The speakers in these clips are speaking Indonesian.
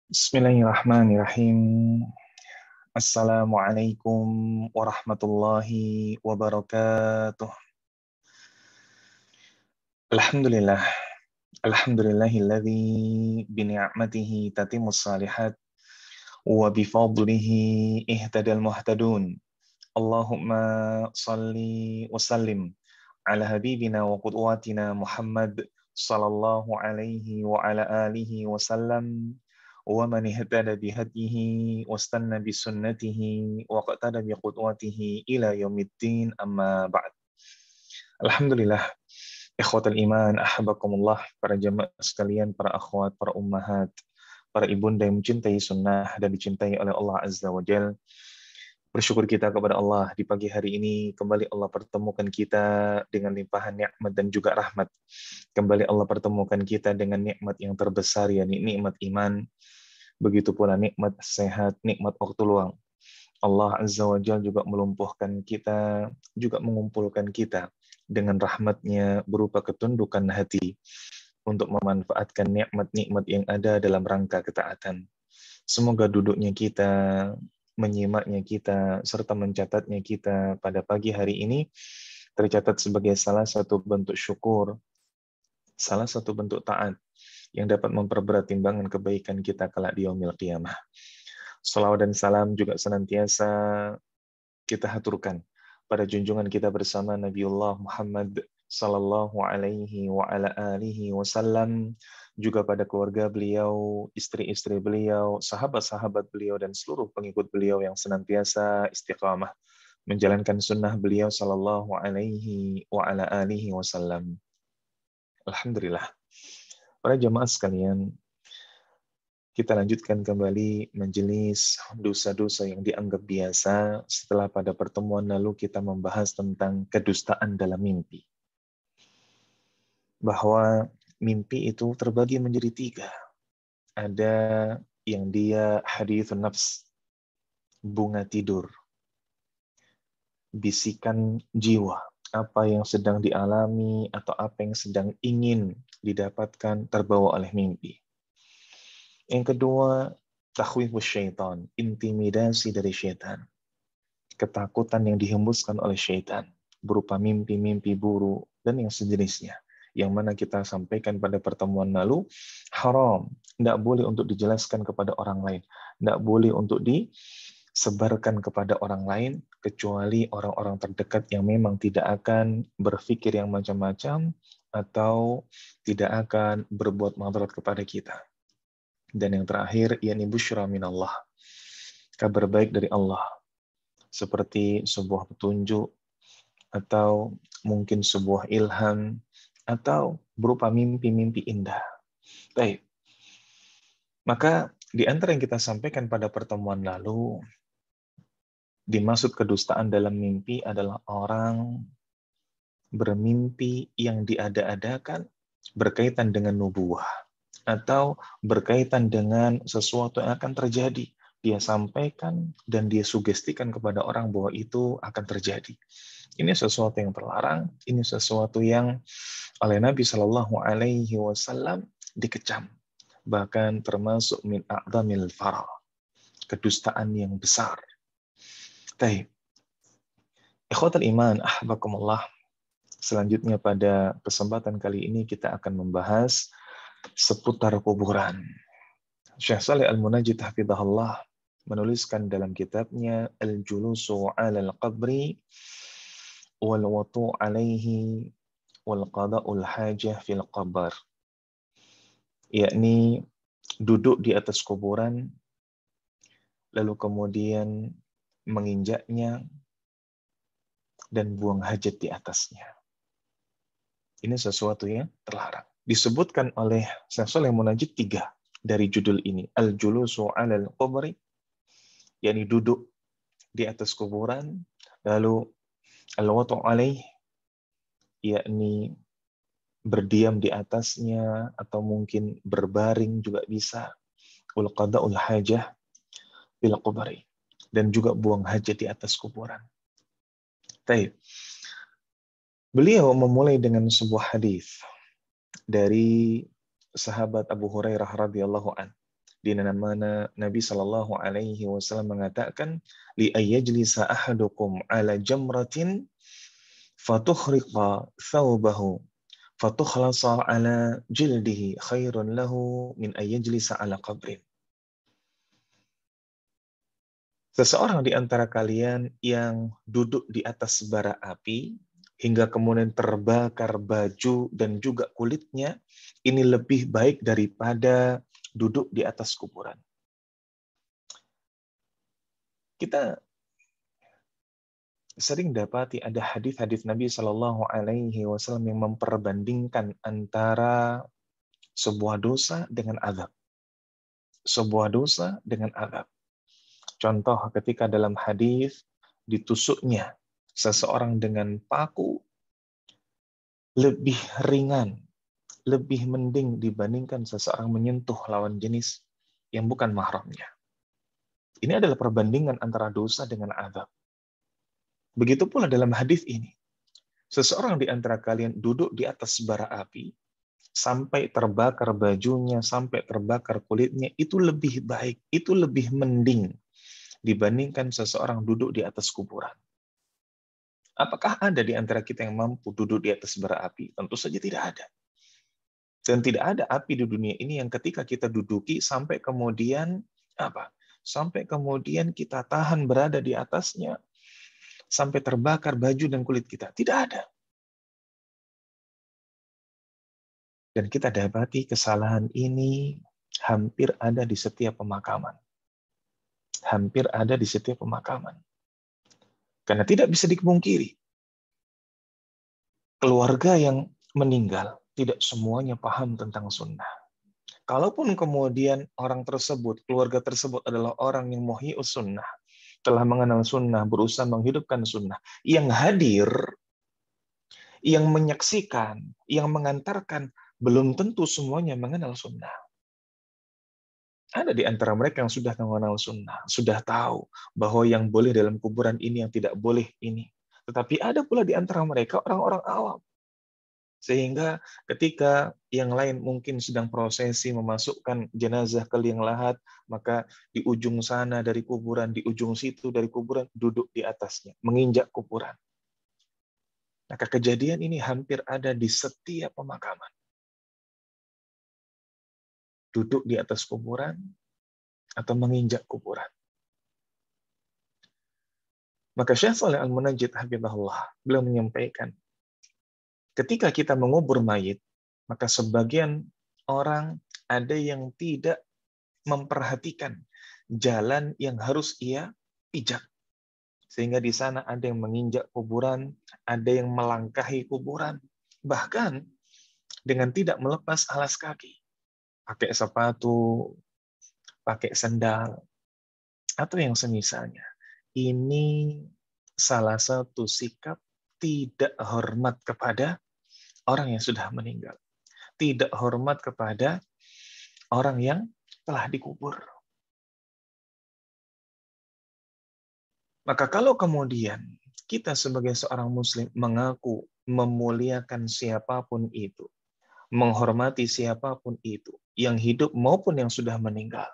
Bismillahirrahmanirrahim. Assalamualaikum warahmatullahi wabarakatuh. Alhamdulillah. Alhamdulillahilladzi bini'matihi tatimmus salihat wa bifadlihi ihtadal muhtadun. Allahumma salli wa sallim ala habibina wa qudwatina Muhammad sallallahu alaihi wa ala alihi wa sallam wa man ihtada bihadihi wastanna bisunnatihi wa qtada biqudwatihi ila yaumiddin amma ba'd. Alhamdulillah, ikhwatal iman, ahbakumullah, para jamaah sekalian, para akhwat, para ummahat, para ibunda yang mencintai sunnah dan dicintai oleh Allah Azza wa Jal. Bersyukur kita kepada Allah di pagi hari ini, kembali Allah pertemukan kita dengan limpahan nikmat dan juga rahmat. Kembali Allah pertemukan kita dengan nikmat yang terbesar, yakni nikmat iman. Begitu pula nikmat sehat, nikmat waktu luang. Allah Azza wa Jalla juga melumpuhkan kita, juga mengumpulkan kita dengan rahmatnya berupa ketundukan hati untuk memanfaatkan nikmat-nikmat yang ada dalam rangka ketaatan. Semoga duduknya kita, menyimaknya kita, serta mencatatnya kita pada pagi hari ini tercatat sebagai salah satu bentuk syukur, salah satu bentuk taat yang dapat memperberat timbangan kebaikan kita kelak di yaumil qiyamah. Salawat dan salam juga senantiasa kita haturkan pada junjungan kita bersama Nabiullah Muhammad sallallahu alaihi wa ala alihi wasallam, juga pada keluarga beliau, istri-istri beliau, sahabat-sahabat beliau dan seluruh pengikut beliau yang senantiasa istiqamah menjalankan sunnah beliau sallallahu alaihi wa ala alihi wasallam. Alhamdulillah. Para jamaah sekalian, kita lanjutkan kembali majelis dosa-dosa yang dianggap biasa setelah pada pertemuan lalu kita membahas tentang kedustaan dalam mimpi. Bahwa mimpi itu terbagi menjadi tiga. Ada yang dia hadithun nafs, bunga tidur, bisikan jiwa, apa yang sedang dialami atau apa yang sedang ingin didapatkan terbawa oleh mimpi. Yang kedua, takhwifus syaitan, intimidasi dari syaitan. Ketakutan yang dihembuskan oleh syaitan, berupa mimpi-mimpi buruk dan yang sejenisnya. Yang mana kita sampaikan pada pertemuan lalu, haram, tidak boleh untuk dijelaskan kepada orang lain, tidak boleh untuk disebarkan kepada orang lain, kecuali orang-orang terdekat yang memang tidak akan berpikir yang macam-macam, atau tidak akan berbuat mudarat kepada kita. Dan yang terakhir, yakni busyra minallah, kabar baik dari Allah, seperti sebuah petunjuk, atau mungkin sebuah ilham, atau berupa mimpi-mimpi indah. Baik. Maka di antara yang kita sampaikan pada pertemuan lalu, dimaksud kedustaan dalam mimpi adalah orang bermimpi yang diada-adakan berkaitan dengan nubuwah, atau berkaitan dengan sesuatu yang akan terjadi. Dia sampaikan dan dia sugestikan kepada orang bahwa itu akan terjadi. Ini sesuatu yang terlarang, ini sesuatu yang oleh Nabi Shallallahu Alaihi Wasallam dikecam, bahkan termasuk min a'dhamil fara, kedustaan yang besar. Baik, ikhwatul iman, ahbakumullah. Selanjutnya pada kesempatan kali ini kita akan membahas seputar kuburan. Syekh Shalih Al-Munajjid hafizahullah menuliskan dalam kitabnya Al-Julusu 'alal Qabri wal Wutu' 'alaihi wal Qada'ul Hajah fil Qabr, yakni duduk di atas kuburan lalu kemudian menginjaknya dan buang hajat di atasnya. Ini sesuatu yang terlarang. Disebutkan oleh Syekh Shalih Al-Munajjid 3 dari judul ini, Al-Julusu 'alal Qabri, yakni duduk di atas kuburan, lalu Al-Wutu' 'alaihi, yakni berdiam di atasnya atau mungkin berbaring juga bisa, wal Qada'ul Hajah fil Qabri, dan juga buang hajat di atas kuburan. Baik. Beliau memulai dengan sebuah hadis dari sahabat Abu Hurairah radhiyallahu an. di mana Nabi Shallallahu Alaihi Wasallam mengatakan, li ayyajlisa ahadukum ala jamratin fatuhriqa thawbahu fatukhlasa ala jildihi khairun lahu min ayyajlisa ala qabrin. Seseorang di antara kalian yang duduk di atas bara api hingga kemudian terbakar baju dan juga kulitnya, ini lebih baik daripada duduk di atas kuburan. Kita sering dapati ada hadis-hadis Nabi Shallallahu Alaihi Wasallam yang memperbandingkan antara sebuah dosa dengan azab. Sebuah dosa dengan azab. Contoh ketika dalam hadis ditusuknya seseorang dengan paku lebih ringan, lebih mending dibandingkan seseorang menyentuh lawan jenis yang bukan mahramnya. Ini adalah perbandingan antara dosa dengan azab. Begitu pula dalam hadis ini, seseorang di antara kalian duduk di atas bara api sampai terbakar bajunya, sampai terbakar kulitnya, itu lebih baik, itu lebih mending dibandingkan seseorang duduk di atas kuburan. Apakah ada di antara kita yang mampu duduk di atas bara api? Tentu saja tidak ada. Dan tidak ada api di dunia ini yang ketika kita duduki sampai kemudian apa? Sampai kemudian kita tahan berada di atasnya sampai terbakar baju dan kulit kita. Tidak ada. Dan kita dapati kesalahan ini hampir ada di setiap pemakaman. Hampir ada di setiap pemakaman. Karena tidak bisa dipungkiri. Keluarga yang meninggal tidak semuanya paham tentang sunnah. Kalaupun kemudian orang tersebut, keluarga tersebut adalah orang yang muhyi'us sunnah, telah mengenal sunnah, berusaha menghidupkan sunnah, yang hadir, yang menyaksikan, yang mengantarkan, belum tentu semuanya mengenal sunnah. Ada di antara mereka yang sudah mengenal sunnah, sudah tahu bahwa yang boleh dalam kuburan ini, yang tidak boleh ini. Tetapi ada pula di antara mereka orang-orang awam. Sehingga ketika yang lain mungkin sedang prosesi memasukkan jenazah ke liang lahat, maka di ujung sana dari kuburan, di ujung situ dari kuburan, duduk di atasnya, menginjak kuburan. Maka kejadian ini hampir ada di setiap pemakaman. Duduk di atas kuburan atau menginjak kuburan. Maka Syekh Shalih Al-Munajjid hafizahullah, beliau menyampaikan, ketika kita mengubur mayit, maka sebagian orang ada yang tidak memperhatikan jalan yang harus ia pijak. Sehingga di sana ada yang menginjak kuburan, ada yang melangkahi kuburan, bahkan dengan tidak melepas alas kaki. Pakai sepatu, pakai sandal, atau yang semisalnya. Ini salah satu sikap tidak hormat kepada orang yang sudah meninggal. Tidak hormat kepada orang yang telah dikubur. Maka kalau kemudian kita sebagai seorang muslim mengaku memuliakan siapapun itu, menghormati siapapun itu, yang hidup maupun yang sudah meninggal,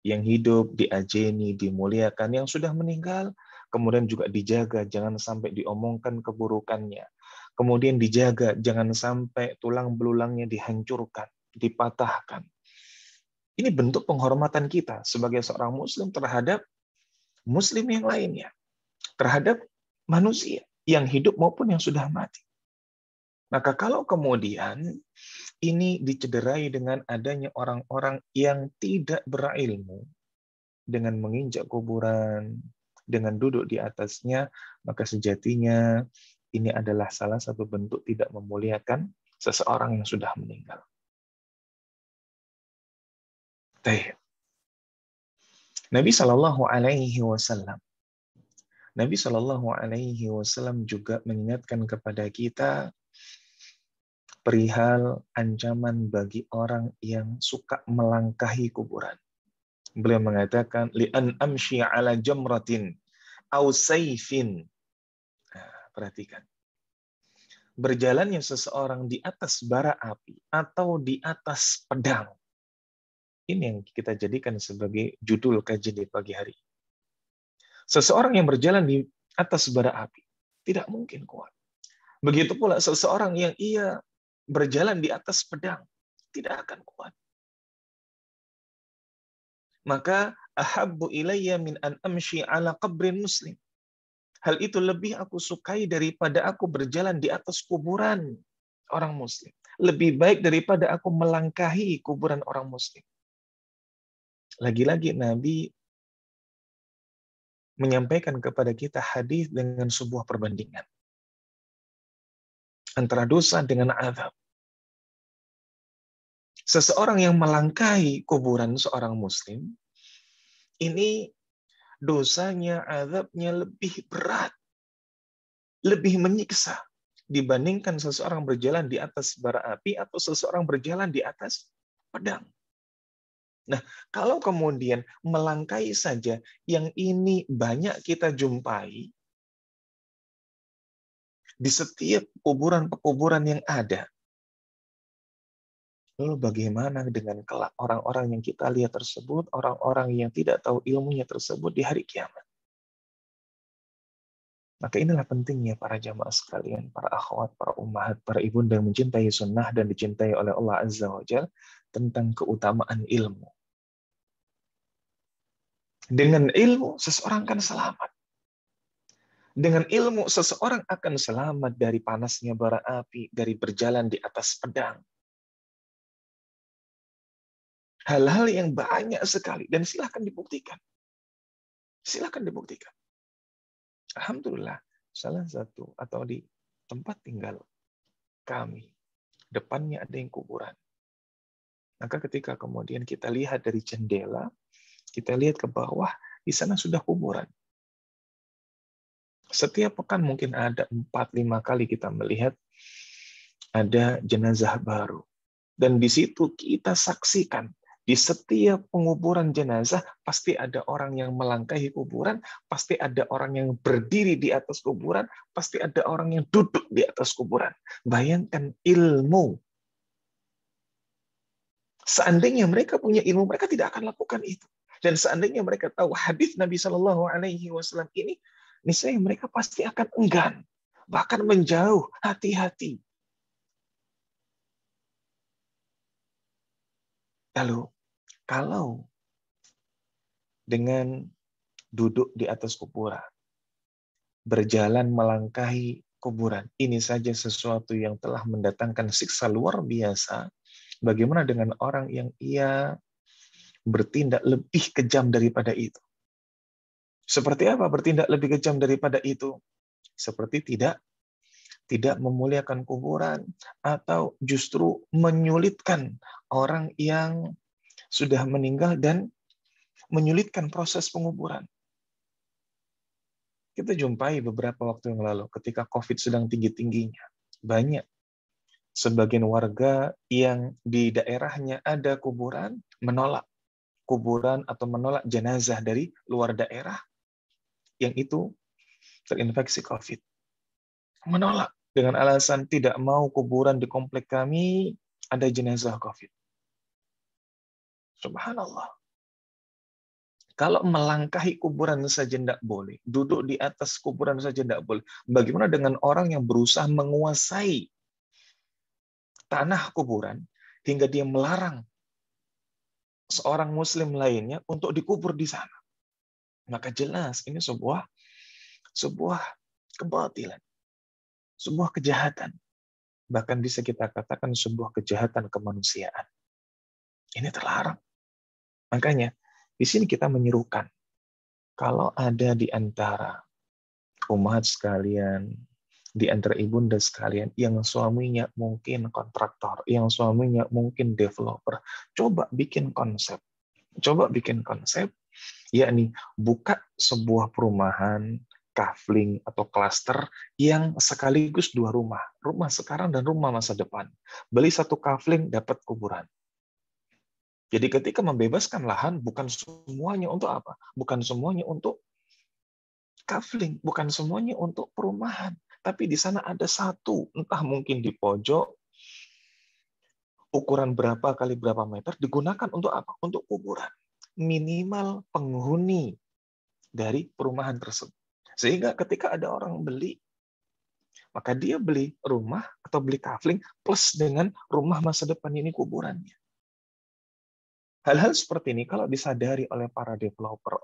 yang hidup diajeni, dimuliakan, yang sudah meninggal, kemudian juga dijaga, jangan sampai diomongkan keburukannya. Kemudian dijaga, jangan sampai tulang belulangnya dihancurkan, dipatahkan. Ini bentuk penghormatan kita sebagai seorang muslim terhadap muslim yang lainnya, terhadap manusia yang hidup maupun yang sudah mati. Maka kalau kemudian ini dicederai dengan adanya orang-orang yang tidak berilmu, dengan menginjak kuburan, dengan duduk di atasnya, maka sejatinya ini adalah salah satu bentuk tidak memuliakan seseorang yang sudah meninggal. Nabi Shallallahu Alaihi Wasallam juga mengingatkan kepada kita perihal ancaman bagi orang yang suka melangkahi kuburan. Beliau mengatakan, li'an amshi ala jamratin aw sayfin. Perhatikan. Berjalannya seseorang di atas bara api atau di atas pedang. Ini yang kita jadikan sebagai judul kajian di pagi hari. Seseorang yang berjalan di atas bara api tidak mungkin kuat. Begitu pula seseorang yang ia berjalan di atas pedang tidak akan kuat. Maka ahabbu ilayya min an amshi ala qabrin muslim. Hal itu lebih aku sukai daripada aku berjalan di atas kuburan orang muslim. Lebih baik daripada aku melangkahi kuburan orang muslim. Lagi-lagi Nabi menyampaikan kepada kita hadis dengan sebuah perbandingan antara dosa dengan azab. Seseorang yang melangkahi kuburan seorang muslim, ini dosanya, azabnya lebih berat, lebih menyiksa dibandingkan seseorang berjalan di atas bara api atau seseorang berjalan di atas pedang. Nah, kalau kemudian melangkahi saja, yang ini banyak kita jumpai di setiap kuburan-kuburan yang ada. Lalu bagaimana dengan kelak orang-orang yang kita lihat tersebut, orang-orang yang tidak tahu ilmunya tersebut di hari kiamat? Maka inilah pentingnya para jamaah sekalian, para akhwat, para ummahat, para ibunda yang mencintai sunnah dan dicintai oleh Allah Azza wa Jalla tentang keutamaan ilmu. Dengan ilmu, seseorang akan selamat. Dengan ilmu, seseorang akan selamat dari panasnya bara api, dari berjalan di atas pedang. Hal-hal yang banyak sekali, dan silahkan dibuktikan. Silahkan dibuktikan. Alhamdulillah, salah satu atau di tempat tinggal kami, depannya ada yang kuburan. Maka ketika kemudian kita lihat dari jendela, kita lihat ke bawah, di sana sudah kuburan. Setiap pekan mungkin ada 4-5 kali kita melihat ada jenazah baru. Dan di situ kita saksikan, di setiap penguburan jenazah, pasti ada orang yang melangkahi kuburan, pasti ada orang yang berdiri di atas kuburan, pasti ada orang yang duduk di atas kuburan. Bayangkan ilmu. Seandainya mereka punya ilmu, mereka tidak akan lakukan itu. Dan seandainya mereka tahu hadis Nabi Shallallahu Alaihi Wasallam ini, niscaya mereka pasti akan enggan, bahkan menjauh, hati-hati. Lalu, kalau dengan duduk di atas kuburan, berjalan melangkahi kuburan, ini saja sesuatu yang telah mendatangkan siksa luar biasa, bagaimana dengan orang yang ia bertindak lebih kejam daripada itu? Seperti apa bertindak lebih kejam daripada itu? Seperti tidak memuliakan kuburan, atau justru menyulitkan orang yang sudah meninggal dan menyulitkan proses penguburan. Kita jumpai beberapa waktu yang lalu ketika COVID sedang tinggi-tingginya. Banyak sebagian warga yang di daerahnya ada kuburan menolak kuburan atau menolak jenazah dari luar daerah yang itu terinfeksi COVID. Menolak dengan alasan tidak mau kuburan di komplek kami ada jenazah COVID. Subhanallah. Kalau melangkahi kuburan saja tidak boleh, duduk di atas kuburan saja tidak boleh, bagaimana dengan orang yang berusaha menguasai tanah kuburan hingga dia melarang seorang muslim lainnya untuk dikubur di sana? Maka jelas ini sebuah kebatilan, sebuah kejahatan. Bahkan bisa kita katakan sebuah kejahatan kemanusiaan. Ini terlarang. Makanya di sini kita menyerukan, kalau ada di antara umat sekalian, di antara ibunda sekalian, yang suaminya mungkin kontraktor, yang suaminya mungkin developer, coba bikin konsep. Yakni buka sebuah perumahan, kafling atau klaster yang sekaligus 2 rumah. Rumah sekarang dan rumah masa depan. Beli 1 kafling, dapat kuburan. Jadi ketika membebaskan lahan, bukan semuanya untuk apa? Bukan semuanya untuk kafling, bukan semuanya untuk perumahan. Tapi di sana ada 1, entah mungkin di pojok, ukuran berapa kali berapa meter digunakan untuk apa? Untuk kuburan. Minimal penghuni dari perumahan tersebut. Sehingga ketika ada orang beli, maka dia beli rumah atau beli kafling plus dengan rumah masa depan ini kuburannya. Hal-hal seperti ini kalau disadari oleh para developer,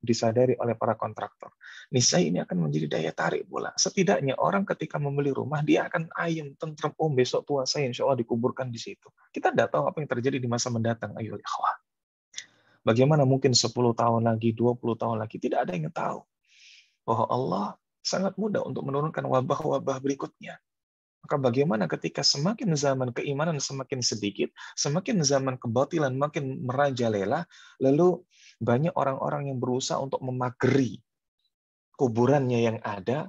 disadari oleh para kontraktor, niscaya ini akan menjadi daya tarik pula. Setidaknya orang ketika membeli rumah, dia akan ayem, tentrem, besok tua saya insya Allah dikuburkan di situ. Kita tidak tahu apa yang terjadi di masa mendatang. Ayo, ikhwah. Bagaimana mungkin 10 tahun lagi, 20 tahun lagi, tidak ada yang tahu. Bahwa Allah sangat mudah untuk menurunkan wabah-wabah berikutnya. Maka bagaimana ketika semakin zaman keimanan semakin sedikit, semakin zaman kebatilan makin merajalela, lalu banyak orang-orang yang berusaha untuk memageri kuburannya yang ada,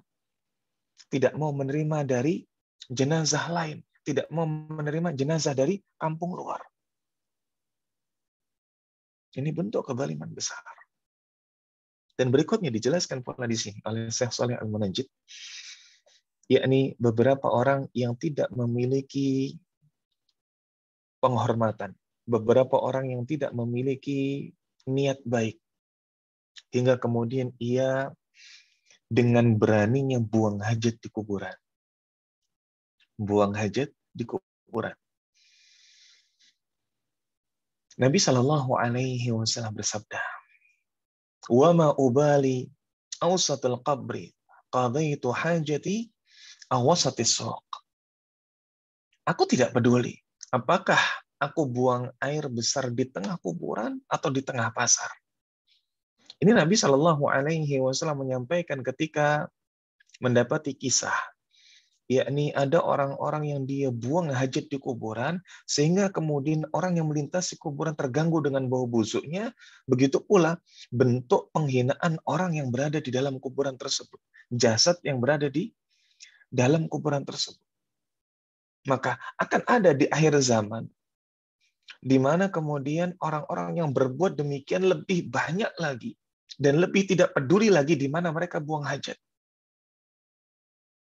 tidak mau menerima dari jenazah lain, tidak mau menerima jenazah dari kampung luar. Ini bentuk kezaliman besar. Dan berikutnya dijelaskan pula di sini oleh Syekh Shalih Al-Munajjid, yakni beberapa orang yang tidak memiliki penghormatan, beberapa orang yang tidak memiliki niat baik, hingga kemudian ia dengan beraninya buang hajat di kuburan. Buang hajat di kuburan. Nabi Shallallahu Alaihi Wasallam bersabda, "Wa ma ubali awsatul qabri qadaitu hajati awasatis suq." Aku tidak peduli apakah aku buang air besar di tengah kuburan atau di tengah pasar. Ini Nabi Shallallahu Alaihi Wasallam menyampaikan ketika mendapati kisah, yakni ada orang-orang yang dia buang hajat di kuburan, sehingga kemudian orang yang melintasi kuburan terganggu dengan bau busuknya. Begitu pula bentuk penghinaan orang yang berada di dalam kuburan tersebut, jasad yang berada di dalam kuburan tersebut. Maka akan ada di akhir zaman, di mana kemudian orang-orang yang berbuat demikian lebih banyak lagi, dan lebih tidak peduli lagi di mana mereka buang hajat.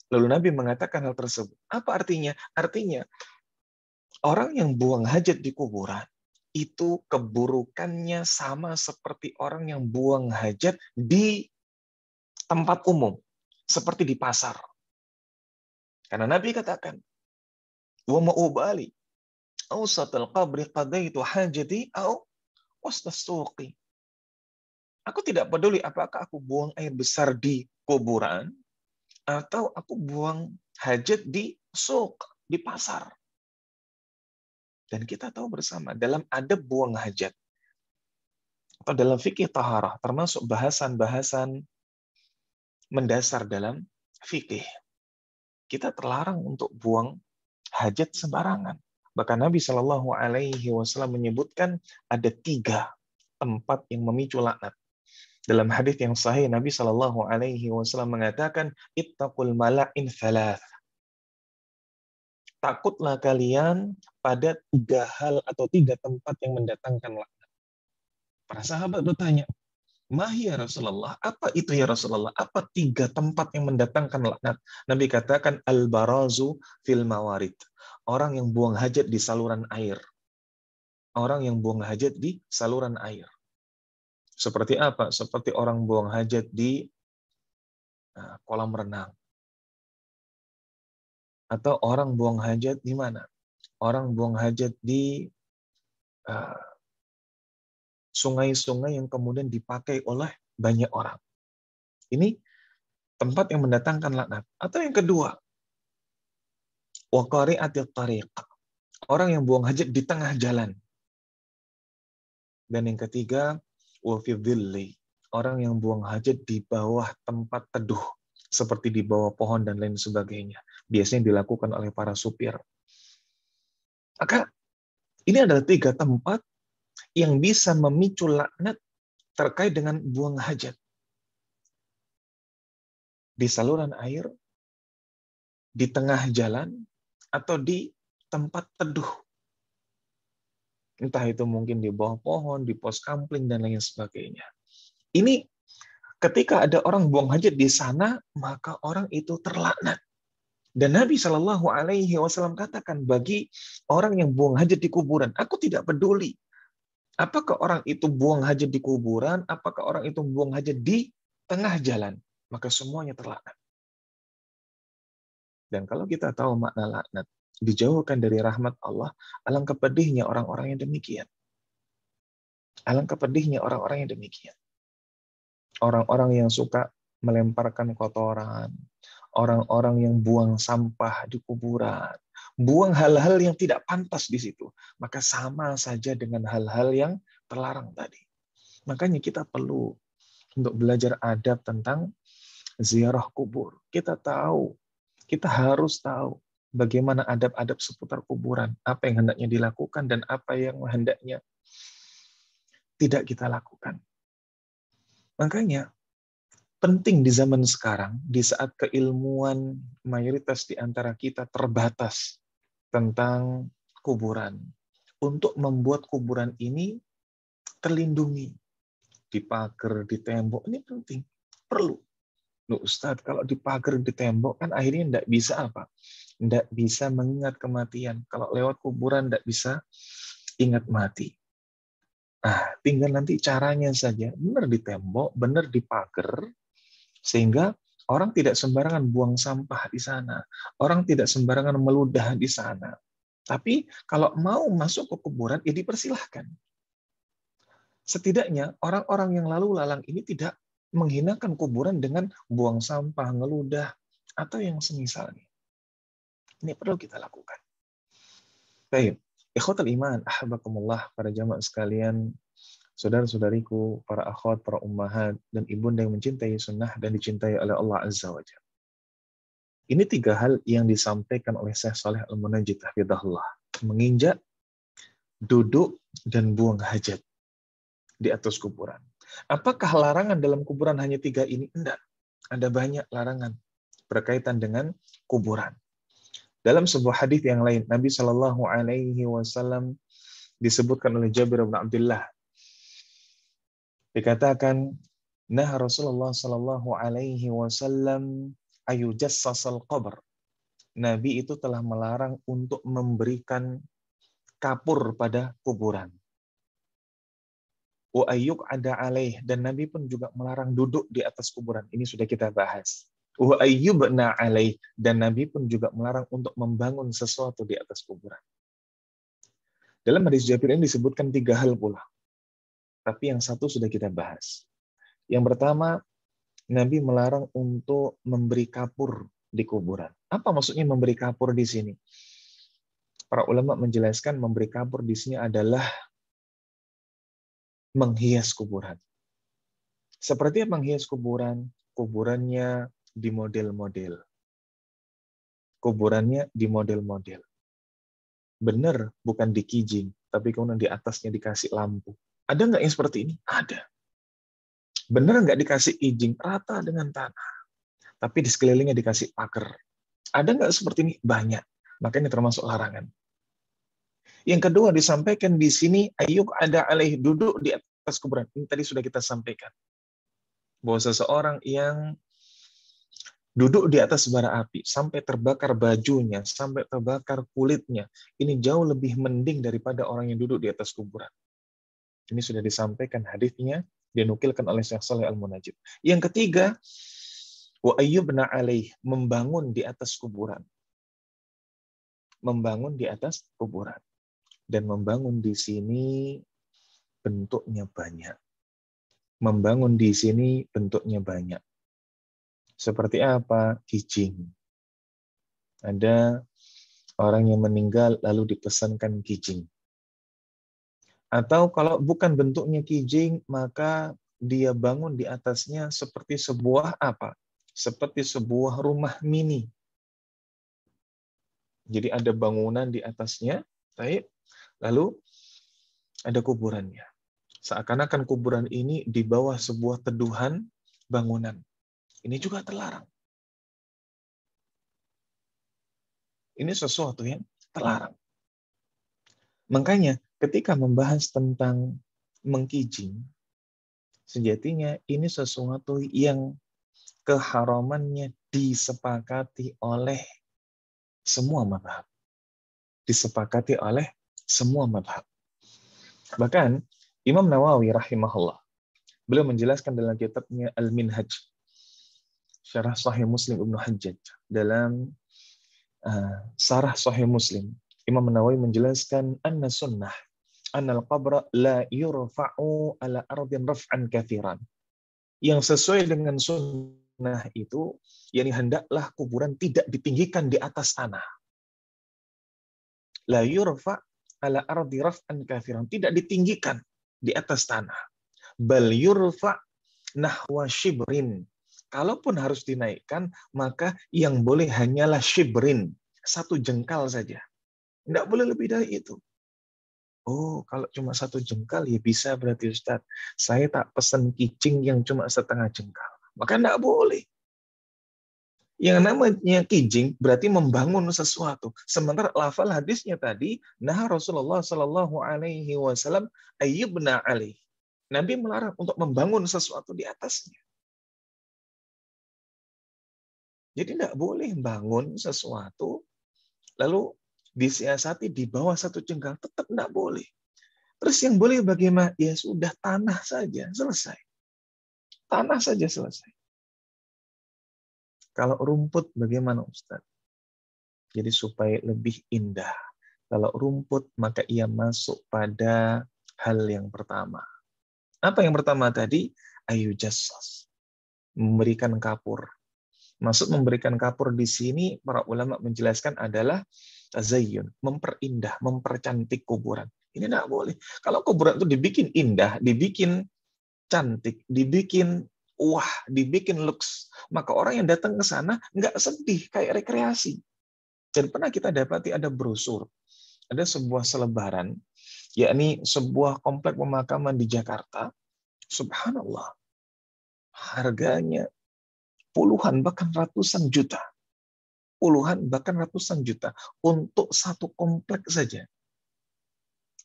Lalu Nabi mengatakan hal tersebut. Apa artinya? Artinya, orang yang buang hajat di kuburan, itu keburukannya sama seperti orang yang buang hajat di tempat umum, seperti di pasar. Karena Nabi katakan, wa ma'ubali awsatul qabri qadaitu hajati au wastas suqi. Aku tidak peduli apakah aku buang air besar di kuburan atau aku buang hajat di suq, di pasar. Dan kita tahu bersama, dalam adab buang hajat, atau dalam fikih taharah, termasuk bahasan-bahasan mendasar dalam fikih, kita terlarang untuk buang hajat sembarangan. Bahkan Nabi Shallallahu Alaihi Wasallam menyebutkan ada 3 tempat yang memicu laknat. Dalam hadis yang sahih, Nabi Shallallahu Alaihi Wasallam mengatakan, ittaqul mala'in thalath. Takutlah kalian pada 3 hal atau 3 tempat yang mendatangkan laknat. Para sahabat bertanya, "Mahi ya Rasulullah, apa itu ya Rasulullah? Apa 3 tempat yang mendatangkan laknat?" Nabi katakan, al-barazu fil mawarid. Orang yang buang hajat di saluran air. Orang yang buang hajat di saluran air. Seperti apa? Seperti orang buang hajat di kolam renang. Atau orang buang hajat di mana? Orang buang hajat di sungai-sungai yang kemudian dipakai oleh banyak orang. Ini tempat yang mendatangkan laknat. Atau yang kedua, wa qari'atit tariq. Orang yang buang hajat di tengah jalan. Dan yang ketiga, wa fi dhilli. Orang yang buang hajat di bawah tempat teduh, seperti di bawah pohon dan lain sebagainya. Biasanya dilakukan oleh para supir. Maka ini adalah 3 tempat yang bisa memicu laknat terkait dengan buang hajat. Di saluran air, di tengah jalan, atau di tempat teduh. Entah itu mungkin di bawah pohon, di pos kampling, dan lain sebagainya. Ini ketika ada orang buang hajat di sana, maka orang itu terlaknat. Dan Nabi Shallallahu Alaihi Wasallam katakan bagi orang yang buang hajat di kuburan, aku tidak peduli apakah orang itu buang hajat di kuburan, apakah orang itu buang hajat di tengah jalan, maka semuanya terlaknat. Dan kalau kita tahu makna laknat, dijauhkan dari rahmat Allah, alangkah pedihnya orang-orang yang demikian. Alangkah pedihnya orang-orang yang demikian. Orang-orang yang suka melemparkan kotoran, orang-orang yang buang sampah di kuburan, buang hal-hal yang tidak pantas di situ, maka sama saja dengan hal-hal yang terlarang tadi. Makanya kita perlu untuk belajar adab tentang ziarah kubur. Kita harus tahu bagaimana adab-adab seputar kuburan, apa yang hendaknya dilakukan dan apa yang hendaknya tidak kita lakukan. Makanya penting di zaman sekarang, di saat keilmuan mayoritas di antara kita terbatas tentang kuburan, untuk membuat kuburan ini terlindungi, di pagar, di tembok, ini penting, perlu. Loh Ustadz, kalau di pagar, di tembok, kan akhirnya tidak bisa apa? Tidak bisa mengingat kematian. Kalau lewat kuburan tidak bisa ingat mati. Tinggal nanti caranya saja, benar di tembok, benar di pagar, sehingga orang tidak sembarangan buang sampah di sana. Orang tidak sembarangan meludah di sana. Tapi kalau mau masuk ke kuburan, ya dipersilahkan. Setidaknya orang-orang yang lalu lalang ini tidak menghinakan kuburan dengan buang sampah, ngeludah, atau yang semisalnya. Ini perlu kita lakukan. Baik, ikhwatul iman, ahabakumullah, para jamaah sekalian, saudara-saudariku, para akhwat, para ummahat, dan ibunda yang mencintai sunnah dan dicintai oleh Allah Azza wa Jalla. Ini 3 hal yang disampaikan oleh Syekh Shalih Al-Munajjid hafizahullah. Menginjak, duduk, dan buang hajat di atas kuburan. Apakah larangan dalam kuburan hanya 3 ini? Enggak. Ada banyak larangan berkaitan dengan kuburan. Dalam sebuah hadis yang lain, Nabi Shallallahu Alaihi Wasallam disebutkan oleh Jabir bin Abdullah. Dikatakan, nah Rasulullah Shallallahu Alaihi Wasallam ayujassasal qabr. Nabi itu telah melarang untuk memberikan kapur pada kuburan. Wa ayyuk ada alaih, dan Nabi pun juga melarang duduk di atas kuburan. Ini sudah kita bahas. Wa ayyubna alaih, dan Nabi pun juga melarang untuk membangun sesuatu di atas kuburan. Dalam hadis Jabir ini disebutkan 3 hal pula. Tapi yang satu sudah kita bahas. Yang pertama, Nabi melarang untuk memberi kapur di kuburan. Apa maksudnya memberi kapur di sini? Para ulama menjelaskan memberi kapur di sini adalah menghias kuburan. Seperti menghias kuburan, kuburannya di model-model. Kuburannya di model-model. Benar, bukan dikijing, tapi kemudian di atasnya dikasih lampu. Ada nggak yang seperti ini? Ada. Benar nggak dikasih kijing, rata dengan tanah. Tapi di sekelilingnya dikasih pagar. Ada nggak seperti ini? Banyak. Makanya termasuk larangan. Yang kedua disampaikan di sini, ayyuk ada alaih, duduk di atas kuburan. Ini tadi sudah kita sampaikan. Bahwa seseorang yang duduk di atas bara api, sampai terbakar bajunya, sampai terbakar kulitnya, ini jauh lebih mending daripada orang yang duduk di atas kuburan. Ini sudah disampaikan hadisnya, dinukilkan oleh Syekh Shalih Al-Munajjid. Yang ketiga, wa ayyubna alaih, membangun di atas kuburan. Membangun di atas kuburan. Dan membangun di sini bentuknya banyak. Membangun di sini bentuknya banyak. Seperti apa? Kijing. Ada orang yang meninggal lalu dipesankan kijing. Atau kalau bukan bentuknya kijing, maka dia bangun di atasnya seperti sebuah apa? Seperti sebuah rumah mini. Jadi ada bangunan di atasnya, lalu ada kuburannya. Seakan-akan kuburan ini di bawah sebuah teduhan bangunan. Ini juga terlarang. Ini sesuatu yang terlarang. Makanya ketika membahas tentang mengkijing, sejatinya ini sesuatu yang keharamannya disepakati oleh Semua madhab. Disepakati oleh semua madhab. Bahkan Imam Nawawi rahimahullah, beliau menjelaskan dalam kitabnya Al-Minhaj, Syarah Sahih Muslim Ibnu Hajjaj, dalam Syarah Sahih Muslim, Imam Nawawi menjelaskan anna sunnah anna al-qabra la yurfa'u ala ardin raf'an kathiran. Yang sesuai dengan sunnah itu, yakni hendaklah kuburan tidak ditinggikan di atas tanah. La yurfa' ala ardi raf'an kathiran, tidak ditinggikan di atas tanah. Bal yurfa' nahwa shibrin. Kalaupun harus dinaikkan, maka yang boleh hanyalah shibrin, 1 jengkal saja. Tidak boleh lebih dari itu. Oh, kalau cuma 1 jengkal ya bisa berarti Ustaz. Saya tak pesan kijing yang cuma setengah jengkal. Maka tidak boleh. Yang namanya kijing berarti membangun sesuatu. Sementara lafal hadisnya tadi, nah Rasulullah Shallallahu Alaihi Wasallam ayyubna alaih. Nabi melarang untuk membangun sesuatu di atasnya. Jadi tidak boleh bangun sesuatu lalu disiasati di bawah 1 jengkal, tetap tidak boleh. Terus yang boleh bagaimana? Ya sudah, tanah saja, selesai. Tanah saja selesai. Kalau rumput bagaimana Ustaz? Jadi supaya lebih indah. Kalau rumput maka ia masuk pada hal yang pertama. Apa yang pertama tadi? Ayu jassas. Memberikan kapur. Maksud memberikan kapur di sini para ulama menjelaskan adalah tazayyun, memperindah, mempercantik kuburan. Ini tidak boleh. Kalau kuburan itu dibikin indah, dibikin cantik, dibikin wah, dibikin lux, maka orang yang datang ke sana nggak sedih, kayak rekreasi. Dan pernah kita dapati ada brosur, ada sebuah selebaran, yakni sebuah komplek pemakaman di Jakarta. Subhanallah, harganya puluhan bahkan ratusan juta. Puluhan bahkan ratusan juta untuk 1 komplek saja.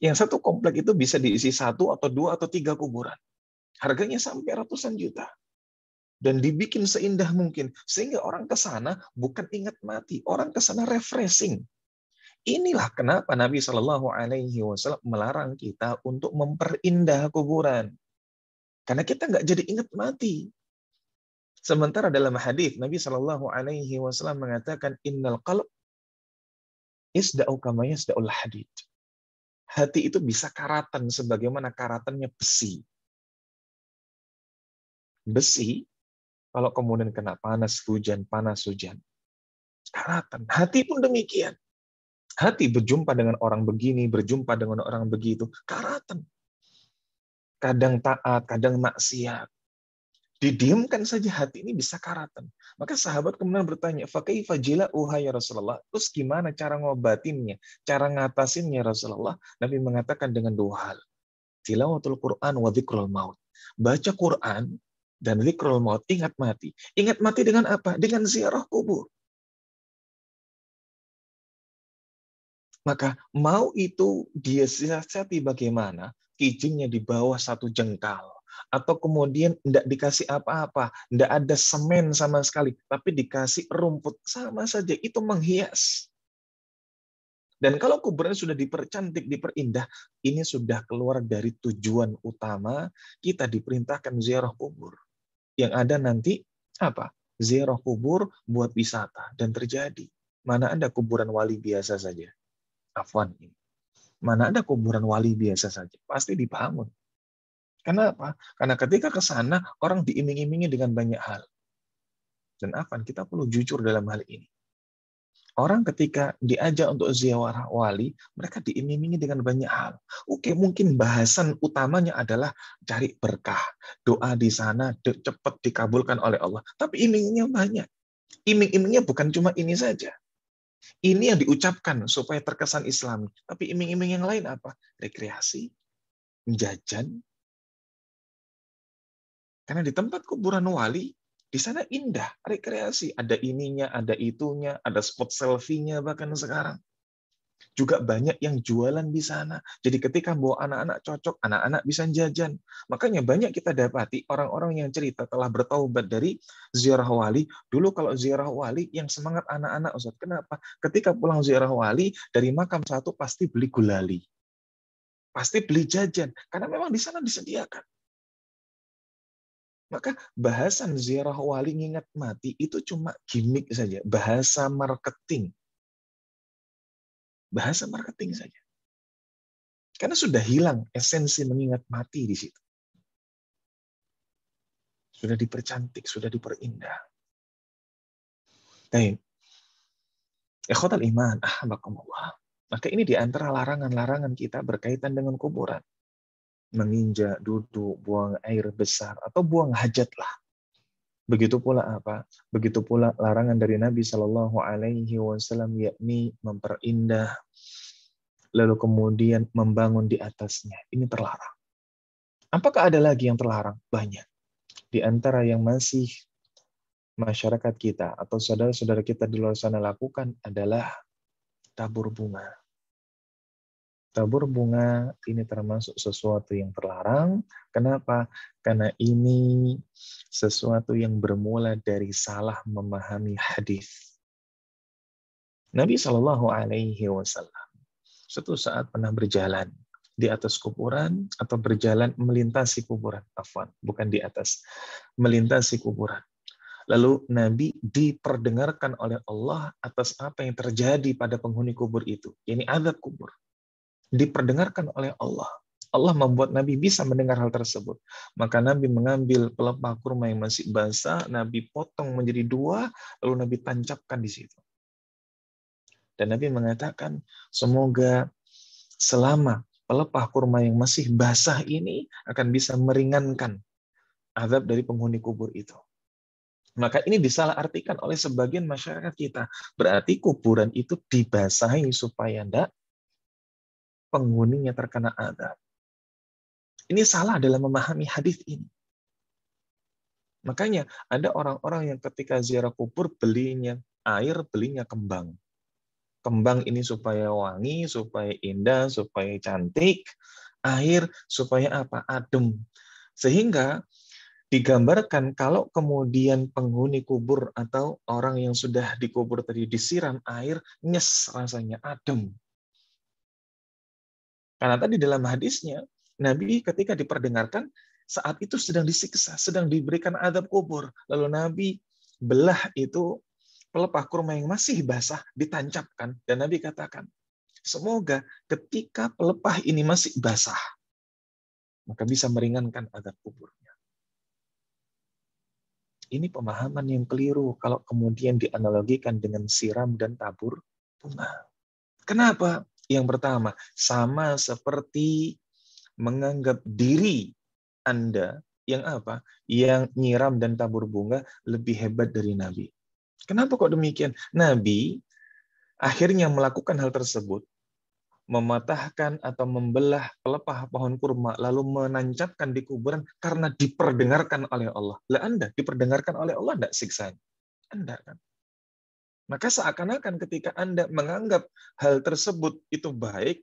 Yang 1 komplek itu bisa diisi 1 atau 2 atau 3 kuburan. Harganya sampai ratusan juta. Dan dibikin seindah mungkin. Sehingga orang ke sana bukan ingat mati. Orang ke sana refreshing. Inilah kenapa Nabi Shallallahu Alaihi Wasallam melarang kita untuk memperindah kuburan. Karena kita nggak jadi ingat mati. Sementara dalam hadis Nabi Shallallahu Alaihi Wasallam mengatakan innal qalb isda'u kama yasda'ul hadid. Hati itu bisa karatan sebagaimana karatannya besi. Besi kalau kemudian kena panas hujan, karatan. Hati pun demikian. Hati berjumpa dengan orang begini, berjumpa dengan orang begitu, karatan. Kadang taat, kadang maksiat. Didiamkan saja hati ini bisa karatan. Maka sahabat kemudian bertanya, "Fakaifa jila'uha ya Rasulullah?" Terus gimana cara ngobatinnya, cara ngatasinnya Rasulullah? Nabi mengatakan dengan 2 hal. Tilawatul Quran wa dzikrul maut. Baca Quran dan dzikrul maut, ingat mati. Ingat mati dengan apa? Dengan ziarah kubur. Maka mau itu dia siasati bagaimana, kijingnya di bawah 1 jengkal. Atau kemudian tidak dikasih apa-apa, tidak ada semen sama sekali, tapi dikasih rumput, sama saja, itu menghias. Dan kalau kuburan sudah dipercantik, diperindah, ini sudah keluar dari tujuan utama kita diperintahkan ziarah kubur. Yang ada nanti apa? Ziarah kubur buat wisata. Dan terjadi. Mana ada kuburan wali biasa saja? Afwan ini. Mana ada kuburan wali biasa saja? Pasti dibangun. Kenapa? Karena ketika ke sana, orang diiming-imingi dengan banyak hal. Dan Afwan, kita perlu jujur dalam hal ini. Orang ketika diajak untuk ziarah wali, mereka diiming-imingi dengan banyak hal. Oke, mungkin bahasan utamanya adalah cari berkah. Doa di sana cepat dikabulkan oleh Allah. Tapi iming-imingnya banyak. Iming-imingnya bukan cuma ini saja. Ini yang diucapkan supaya terkesan Islami. Tapi iming-iming yang lain apa? Rekreasi, jajan. Karena di tempat kuburan wali, di sana indah, rekreasi. Ada ininya, ada itunya, ada spot selfie-nya bahkan sekarang. Juga banyak yang jualan di sana. Jadi ketika bawa anak-anak cocok, anak-anak bisa jajan. Makanya banyak kita dapati orang-orang yang cerita telah bertaubat dari ziarah wali. Dulu kalau ziarah wali yang semangat anak-anak, Ustaz. Kenapa? Ketika pulang ziarah wali, dari makam satu pasti beli gulali. Pasti beli jajan. Karena memang di sana disediakan. Maka bahasan ziarah wali ngingat mati itu cuma gimmick saja. Bahasa marketing. Bahasa marketing saja. Karena sudah hilang esensi mengingat mati di situ. Sudah dipercantik, sudah diperindah. Baik. Ikhwatal iman, ahbakumullah. Maka ini di antara larangan-larangan kita berkaitan dengan kuburan. Menginjak, duduk, buang air besar, atau buang hajat lah. Begitu pula apa? Begitu pula larangan dari Nabi Shallallahu Alaihi Wasallam, yakni memperindah, lalu kemudian membangun di atasnya. Ini terlarang. Apakah ada lagi yang terlarang? Banyak. Di antara yang masih masyarakat kita atau saudara-saudara kita di luar sana lakukan adalah tabur bunga. Tabur bunga ini termasuk sesuatu yang terlarang. Kenapa? Karena ini sesuatu yang bermula dari salah memahami hadis. Nabi Shallallahu Alaihi Wasallam suatu saat pernah berjalan di atas kuburan atau berjalan melintasi kuburan. Afwan, bukan di atas, melintasi kuburan. Lalu Nabi diperdengarkan oleh Allah atas apa yang terjadi pada penghuni kubur itu. Ini azab kubur. Diperdengarkan oleh Allah. Allah membuat Nabi bisa mendengar hal tersebut. Maka Nabi mengambil pelepah kurma yang masih basah, Nabi potong menjadi dua, lalu Nabi tancapkan di situ. Dan Nabi mengatakan, semoga selama pelepah kurma yang masih basah ini akan bisa meringankan azab dari penghuni kubur itu. Maka ini disalahartikan oleh sebagian masyarakat kita. Berarti kuburan itu dibasahi supaya tidak penghuninya terkena azab. Ini salah dalam memahami hadis ini. Makanya ada orang-orang yang ketika ziarah kubur belinya air, belinya kembang. Kembang ini supaya wangi, supaya indah, supaya cantik. Air supaya apa? Adem. Sehingga digambarkan kalau kemudian penghuni kubur atau orang yang sudah dikubur tadi disiram air, nyes rasanya, adem. Karena tadi dalam hadisnya, Nabi ketika diperdengarkan, saat itu sedang disiksa, sedang diberikan azab kubur. Lalu Nabi belah itu pelepah kurma yang masih basah, ditancapkan. Dan Nabi katakan, semoga ketika pelepah ini masih basah, maka bisa meringankan azab kuburnya. Ini pemahaman yang keliru kalau kemudian dianalogikan dengan siram dan tabur bunga. Kenapa? Yang pertama, sama seperti menganggap diri Anda yang apa? Yang nyiram dan tabur bunga lebih hebat dari Nabi. Kenapa kok demikian? Nabi akhirnya melakukan hal tersebut, mematahkan atau membelah pelepah pohon kurma, lalu menancapkan di kuburan karena diperdengarkan oleh Allah. Lah Anda diperdengarkan oleh Allah enggak siksanya? Anda kan? Maka seakan-akan ketika Anda menganggap hal tersebut itu baik,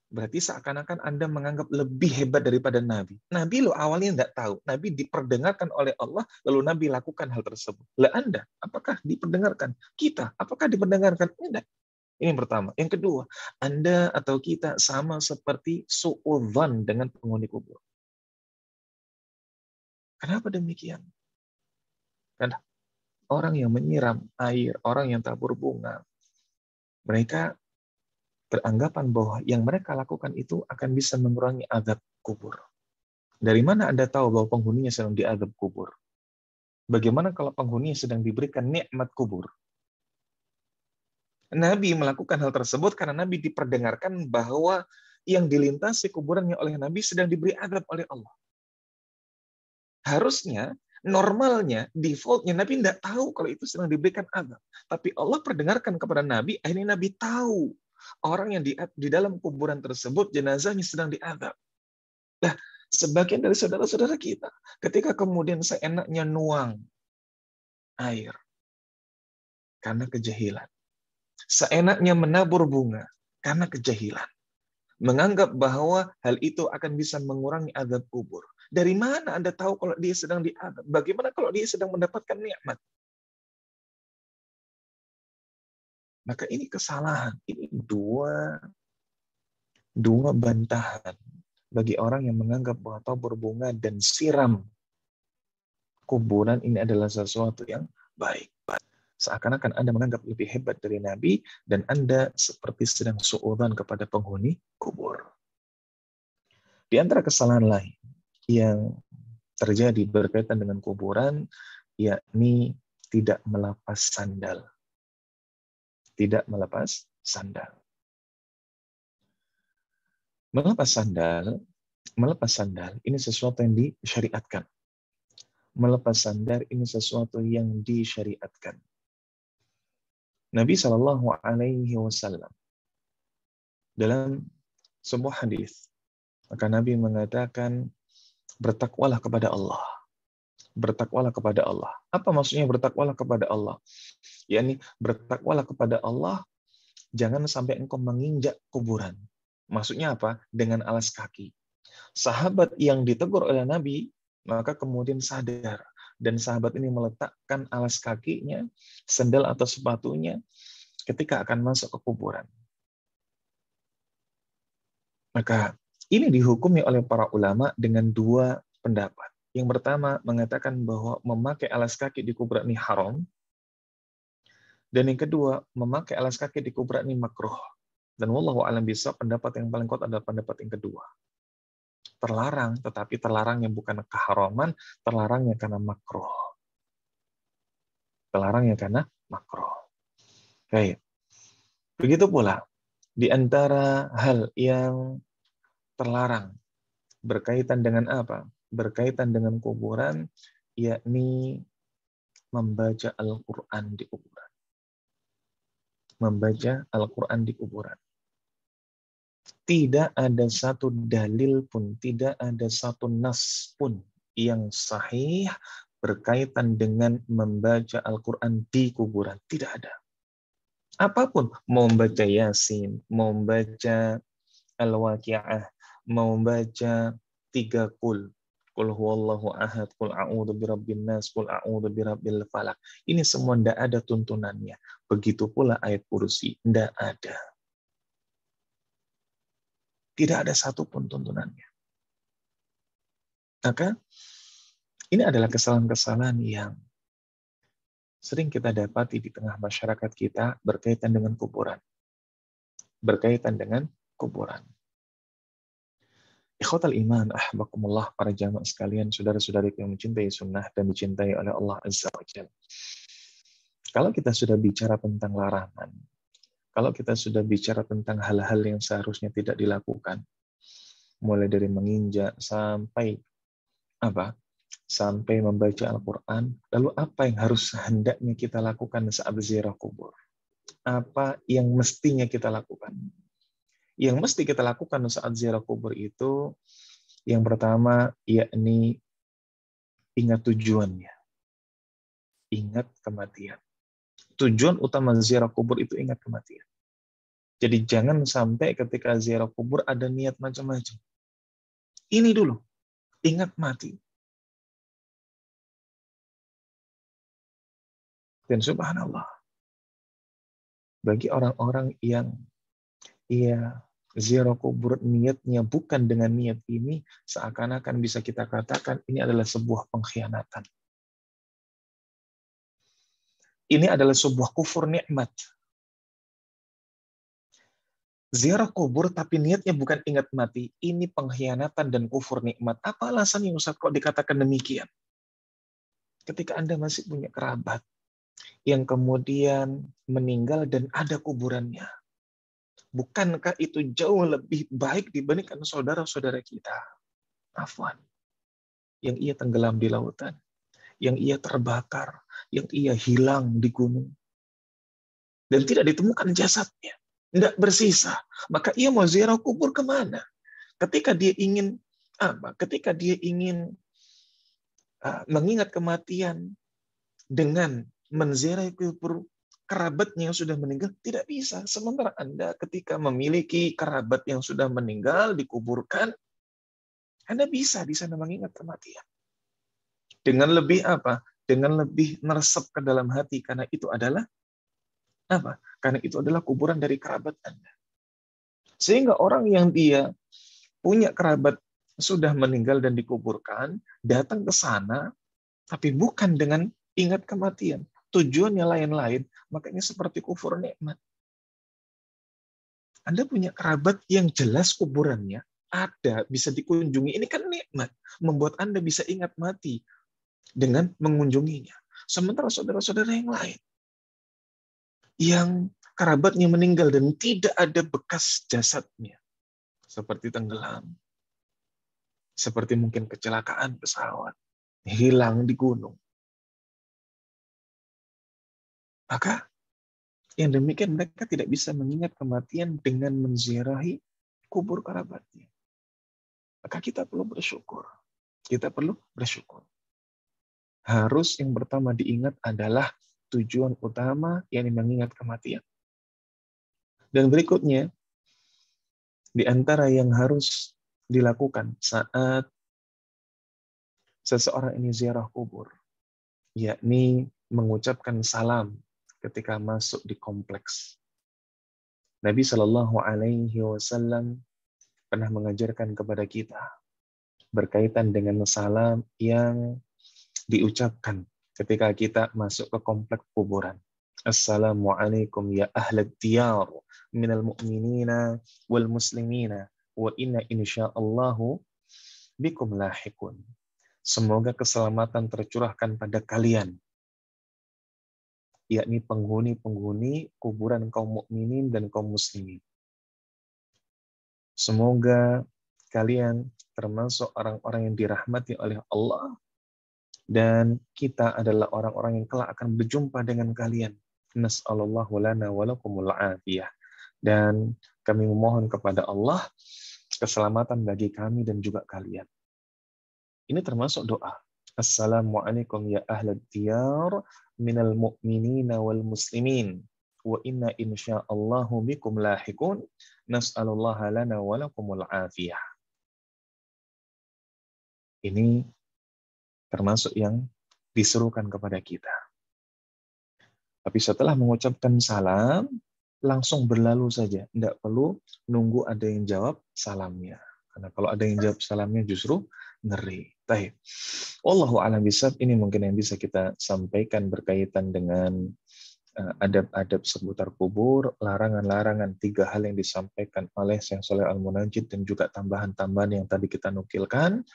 berarti seakan-akan Anda menganggap lebih hebat daripada Nabi. Nabi lo awalnya tidak tahu. Nabi diperdengarkan oleh Allah, lalu Nabi lakukan hal tersebut. Lah Anda, apakah diperdengarkan? Kita, apakah diperdengarkan? Tidak. Ini yang pertama. Yang kedua, Anda atau kita sama seperti su'udzan dengan penghuni kubur. Kenapa demikian? Karena orang yang menyiram air, orang yang tabur bunga, mereka beranggapan bahwa yang mereka lakukan itu akan bisa mengurangi azab kubur. Dari mana Anda tahu bahwa penghuninya sedang diazab kubur? Bagaimana kalau penghuninya sedang diberikan nikmat kubur? Nabi melakukan hal tersebut karena Nabi diperdengarkan bahwa yang dilintasi kuburannya oleh Nabi sedang diberi azab oleh Allah. Harusnya, normalnya, defaultnya Nabi tidak tahu kalau itu sedang diberikan azab. Tapi Allah perdengarkan kepada Nabi, akhirnya Nabi tahu orang yang di dalam kuburan tersebut jenazahnya sedang diazab. Nah, sebagian dari saudara-saudara kita, ketika kemudian seenaknya nuang air karena kejahilan, seenaknya menabur bunga karena kejahilan. Menganggap bahwa hal itu akan bisa mengurangi azab kubur. Dari mana Anda tahu kalau dia sedang diazab? Bagaimana kalau dia sedang mendapatkan nikmat? Maka ini kesalahan. Ini dua bantahan bagi orang yang menganggap bahwa tabur bunga dan siram kuburan ini adalah sesuatu yang baik. Seakan-akan Anda menganggap lebih hebat dari Nabi, dan Anda seperti sedang suudzon kepada penghuni kubur. Di antara kesalahan lain yang terjadi berkaitan dengan kuburan, yakni tidak melepas sandal. Tidak melepas sandal. Melepas sandal ini sesuatu yang disyariatkan. Melepas sandal ini sesuatu yang disyariatkan. Nabi Shallallahu Alaihi Wasallam dalam sebuah hadis, maka Nabi mengatakan, bertakwalah kepada Allah. Bertakwalah kepada Allah. Apa maksudnya bertakwalah kepada Allah? Yakni bertakwalah kepada Allah, jangan sampai engkau menginjak kuburan. Maksudnya apa? Dengan alas kaki. Sahabat yang ditegur oleh Nabi, maka kemudian sadar. Dan sahabat ini meletakkan alas kakinya, sandal atau sepatunya, ketika akan masuk ke kuburan. Maka ini dihukumi oleh para ulama dengan dua pendapat. Yang pertama mengatakan bahwa memakai alas kaki di kuburan ini haram. Dan yang kedua, memakai alas kaki di kuburan ini makruh. Dan wallahu a'lam bishawab, pendapat yang paling kuat adalah pendapat yang kedua. Terlarang, tetapi terlarangnya bukan keharaman, terlarangnya karena makruh. Terlarangnya karena makruh. Baik. Begitu pula, di antara hal yang terlarang berkaitan dengan apa? Berkaitan dengan kuburan, yakni membaca Al-Quran di kuburan. Membaca Al-Quran di kuburan. Tidak ada satu dalil pun, tidak ada satu nas pun yang sahih berkaitan dengan membaca Al-Quran di kuburan. Tidak ada. Apapun, mau membaca Yasin, mau membaca Al-Waqi'ah, mau membaca 3 qul. Qul huwallahu ahad, qul a'udzu birabbin nas, qul a'udzu birabbil falaq. Ini semua tidak ada tuntunannya. Begitu pula ayat kursi, tidak ada. Tidak ada satupun tuntunannya. Maka ini adalah kesalahan-kesalahan yang sering kita dapati di tengah masyarakat kita berkaitan dengan kuburan. Berkaitan dengan kuburan. Ikhwatal iman, ahbakumullah, para jamaah sekalian, saudara-saudari yang mencintai sunnah dan dicintai oleh Allah Azza wa Jalla. Kalau kita sudah bicara tentang larangan, kalau kita sudah bicara tentang hal-hal yang seharusnya tidak dilakukan, mulai dari menginjak sampai apa? Sampai membaca Al-Quran, lalu apa yang harus hendaknya kita lakukan saat ziarah kubur? Apa yang mestinya kita lakukan? Yang mesti kita lakukan saat ziarah kubur itu, yang pertama, yakni ingat tujuannya. Ingat kematian. Tujuan utama ziarah kubur itu ingat kematian. Jadi jangan sampai ketika ziarah kubur ada niat macam-macam. Ini dulu, ingat mati. Dan subhanallah, bagi orang-orang yang ziarah kubur niatnya bukan dengan niat ini, seakan-akan bisa kita katakan ini adalah sebuah pengkhianatan. Ini adalah sebuah kufur nikmat. Ziarah kubur tapi niatnya bukan ingat mati, ini pengkhianatan dan kufur nikmat. Apa alasannya Ustaz kok dikatakan demikian? Ketika Anda masih punya kerabat yang kemudian meninggal dan ada kuburannya, bukankah itu jauh lebih baik dibandingkan saudara-saudara kita? Afwan. Yang ia tenggelam di lautan, yang ia terbakar, yang ia hilang di gunung, dan tidak ditemukan jasadnya, tidak bersisa. Maka ia mau ziarah kubur kemana? Ketika dia ingin apa? Ketika dia ingin mengingat kematian dengan menziarahi kubur kerabatnya yang sudah meninggal tidak bisa. Sementara Anda ketika memiliki kerabat yang sudah meninggal dikuburkan, Anda bisa di sana mengingat kematian. Dengan lebih apa? Dengan lebih meresap ke dalam hati karena itu adalah apa? Karena itu adalah kuburan dari kerabat Anda. Sehingga orang yang dia punya kerabat sudah meninggal dan dikuburkan, datang ke sana tapi bukan dengan ingat kematian. Tujuannya lain-lain, makanya seperti kufur nikmat. Anda punya kerabat yang jelas kuburannya ada, bisa dikunjungi. Ini kan nikmat, membuat Anda bisa ingat mati dengan mengunjunginya. Sementara saudara-saudara yang lain, yang kerabatnya meninggal dan tidak ada bekas jasadnya, seperti tenggelam, seperti mungkin kecelakaan pesawat, hilang di gunung. Maka yang demikian mereka tidak bisa mengingat kematian dengan menziarahi kubur kerabatnya. Maka kita perlu bersyukur. Kita perlu bersyukur. Harus yang pertama diingat adalah tujuan utama yang mengingat kematian. Dan berikutnya, di antara yang harus dilakukan saat seseorang ini ziarah kubur, yakni mengucapkan salam ketika masuk di kompleks. Nabi Shallallahu Alaihi Wasallam pernah mengajarkan kepada kita berkaitan dengan salam yang diucapkan ketika kita masuk ke kompleks kuburan. Assalamualaikum ya ahlad diyar minal mu'minina wal muslimina wa inna insyaallahu bikum lahikun. Semoga keselamatan tercurahkan pada kalian, yakni penghuni-penghuni kuburan kaum mukminin dan kaum muslimin. Semoga kalian termasuk orang-orang yang dirahmati oleh Allah dan kita adalah orang-orang yang kelak akan berjumpa dengan kalian. Nas'alullahu lana wa lakumul afiyah. Dan kami memohon kepada Allah keselamatan bagi kami dan juga kalian. Ini termasuk doa. Assalamualaikum ya ahlad diyar minal mu'minina wal muslimin wa inna insyaallahu bikum lahikun nas'alullaha lana wa lakumul afiyah. Ini termasuk yang disuruhkan kepada kita. Tapi setelah mengucapkan salam, langsung berlalu saja. Tidak perlu nunggu ada yang jawab salamnya. Karena kalau ada yang jawab salamnya justru ngeri. Baik. Wallahu a'lam bishawab. Ini mungkin yang bisa kita sampaikan berkaitan dengan adab-adab seputar kubur, larangan-larangan 3 hal yang disampaikan oleh Syekh Shalih Al-Munajjid dan juga tambahan-tambahan yang tadi kita nukilkan,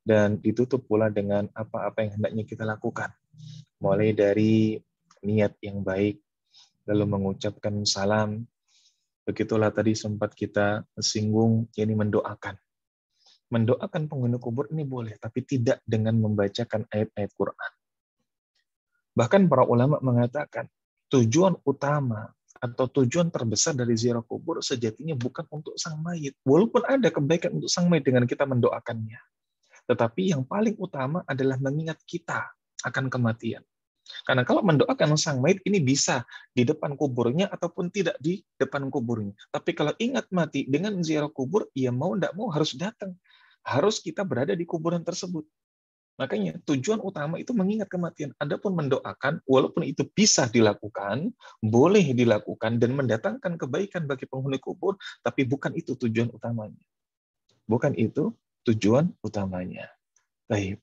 dan ditutup pula dengan apa-apa yang hendaknya kita lakukan. Mulai dari niat yang baik, lalu mengucapkan salam. Begitulah tadi sempat kita singgung, ini mendoakan. Mendoakan penghuni kubur ini boleh, tapi tidak dengan membacakan ayat-ayat Quran. Bahkan para ulama mengatakan, tujuan utama atau tujuan terbesar dari ziarah kubur sejatinya bukan untuk sang mayit. Walaupun ada kebaikan untuk sang mayit dengan kita mendoakannya. Tetapi yang paling utama adalah mengingat kita akan kematian. Karena kalau mendoakan sang mayit ini bisa di depan kuburnya ataupun tidak di depan kuburnya. Tapi kalau ingat mati dengan ziarah kubur, ya mau tidak mau harus datang. Harus kita berada di kuburan tersebut. Makanya tujuan utama itu mengingat kematian. Adapun mendoakan, walaupun itu bisa dilakukan, boleh dilakukan dan mendatangkan kebaikan bagi penghuni kubur, tapi bukan itu tujuan utamanya. Bukan itu tujuan utamanya. Baik.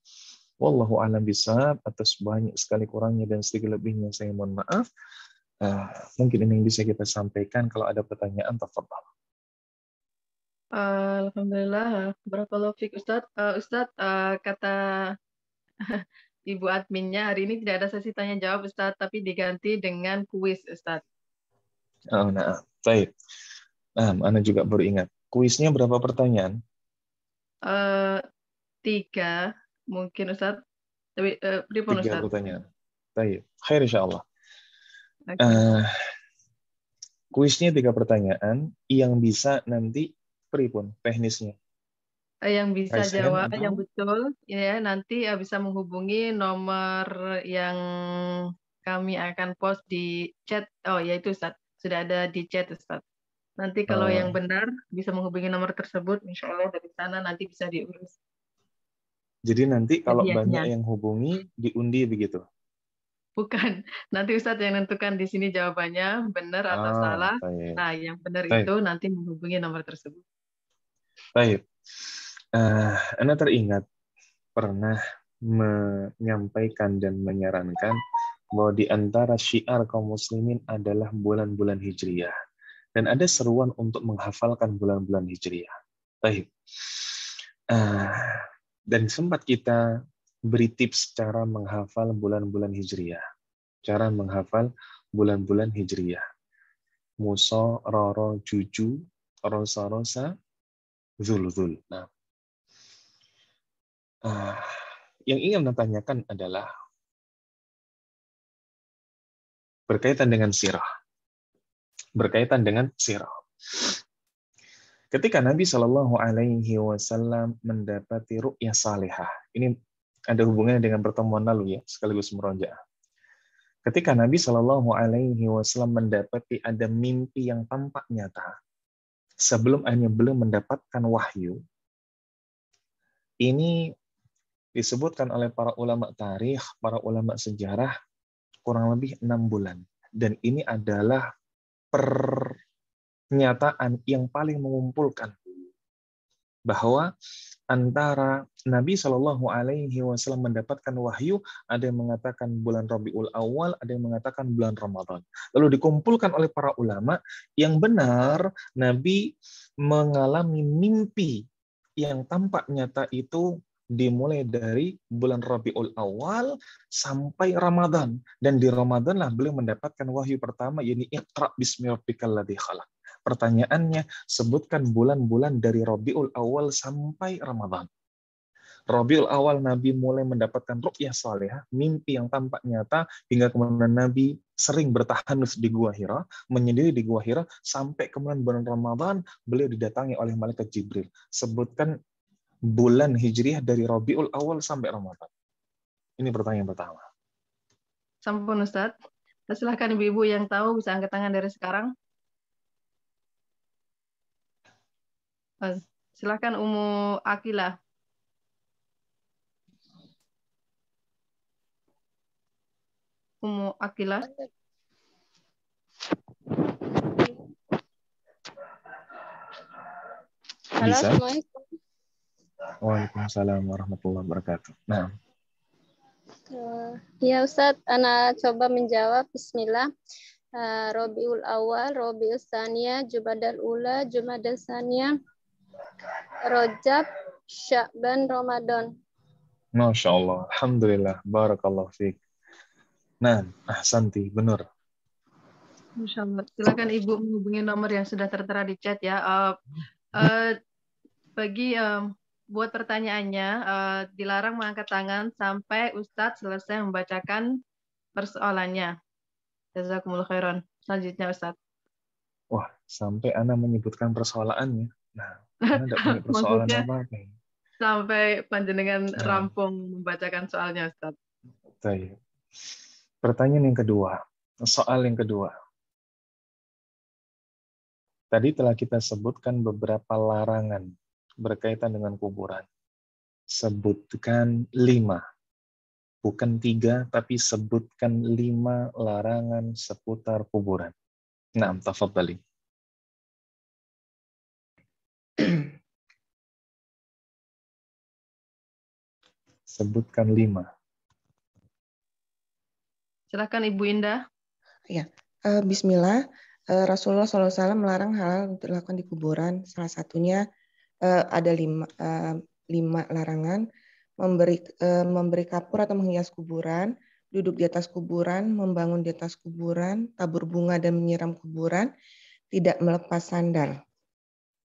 Wallahu a'lam bishawab. Atas banyak sekali kurangnya dan sedikit lebihnya saya mohon maaf. Mungkin ini yang bisa kita sampaikan. Kalau ada pertanyaan, tafadhal. Alhamdulillah, barakallahu fiik Ustadz. Ustadz, kata Ibu adminnya hari ini tidak ada sesi tanya jawab Ustadz, tapi diganti dengan kuis Ustadz. Oh, nah, baik. Ana juga baru ingat. Kuisnya berapa pertanyaan? 3 mungkin Ustadz. Tapi 3 Ustadz. pertanyaan. Baik. Khair insyaallah. Okay. Kuisnya 3 pertanyaan yang bisa nanti pripun teknisnya. Yang bisa Raise hand jawab yang atau betul ya nanti bisa menghubungi nomor yang kami akan post di chat. Oh ya itu Ustaz, sudah ada di chat Ustaz. Nanti kalau Eh, yang benar bisa menghubungi nomor tersebut, insya Allah dari sana nanti bisa diurus jadi nanti kalau banyak hadiahnya. yang hubungi, diundi begitu. Bukan, nanti Ustadz yang nentukan di sini jawabannya benar atau Ah, salah. baik. Nah, yang benar Baik, itu nanti menghubungi nomor tersebut. baik. Anda teringat pernah menyampaikan dan menyarankan bahwa di antara syiar kaum muslimin adalah bulan-bulan hijriyah. Dan ada seruan untuk menghafalkan bulan-bulan hijriyah. Baik. Eh, dan sempat kita beri tips cara menghafal bulan-bulan hijriyah. Cara menghafal bulan-bulan hijriyah. Musa, Roro, Juju, Rosa, Rosa, Zul, Zul. Nah, eh, yang ingin ditanyakan adalah berkaitan dengan sirah. Berkaitan dengan sirah. Ketika Nabi Shallallahu Alaihi Wasallam mendapati ru'yah salihah, ini ada hubungannya dengan pertemuan lalu ya, sekaligus merojaah. Ketika Nabi Shallallahu Alaihi Wasallam mendapati ada mimpi yang tampak nyata, sebelum akhirnya beliau mendapatkan wahyu, ini disebutkan oleh para ulama tarikh, para ulama sejarah, kurang lebih 6 bulan. Dan ini adalah pernyataan yang paling mengumpulkan bahwa antara Nabi Shallallahu Alaihi Wasallam mendapatkan wahyu, ada yang mengatakan bulan Rabiul Awal, ada yang mengatakan bulan Ramadan. Lalu dikumpulkan oleh para ulama yang benar Nabi mengalami mimpi yang tampak nyata itu dimulai dari bulan Rabiul Awal sampai Ramadan, dan di Ramadan lah beliau mendapatkan wahyu pertama, yakni Iqra bismi rabbikal ladzi khalaq. Pertanyaannya, sebutkan bulan-bulan dari Rabiul Awal sampai Ramadan. Rabiul Awal Nabi mulai mendapatkan ru'yah salihah, mimpi yang tampak nyata, hingga kemudian Nabi sering bertahanus di Gua Hira, menyendiri di Gua Hira, sampai kemudian bulan Ramadan beliau didatangi oleh malaikat Jibril. Sebutkan bulan Hijriah dari Rabiul Awal sampai Ramadan. Ini pertanyaan pertama. Sampun Ustadz. Silahkan ibu-ibu yang tahu bisa angkat tangan dari sekarang. Silahkan Umu Akila. Umu Akila. Halo, Bisa? Assalamualaikum. Waalaikumsalam warahmatullahi wabarakatuh. Nah, Ya Ustadz, Ana coba menjawab. Bismillah. Rabiul Awal, Rabiul Tsaniyah, Jumadal Ula, Jumadal Tsaniyah, Rajab, Sya'ban, Ramadan. Masya Allah, Alhamdulillah, Barakallah fiik. Nah, ahsanti, benar. Masya Allah. Silakan Ibu menghubungi nomor yang sudah tertera di chat ya. Buat pertanyaannya, dilarang mengangkat tangan sampai Ustadz selesai membacakan persoalannya. Jazakumullah khairan. Selanjutnya Ustadz. Wah, sampai Anda menyebutkan persoalannya. Nah, Anda tidak punya persoalan Maksudnya apa-apa. sampai panjenengan Nah, rampung membacakan soalnya Ustadz. baik. Pertanyaan yang kedua, soal yang kedua. Tadi telah kita sebutkan beberapa larangan berkaitan dengan kuburan. Sebutkan 5. Bukan 3, tapi sebutkan 5 larangan seputar kuburan. Nah, tafadhali. Sebutkan 5. Silakan Ibu Indah. Ya, Bismillah. Rasulullah SAW melarang hal untuk dilakukan di kuburan. Salah satunya ada 5 larangan: memberi kapur atau menghias kuburan, duduk di atas kuburan, membangun di atas kuburan, tabur bunga dan menyiram kuburan, tidak melepas sandal.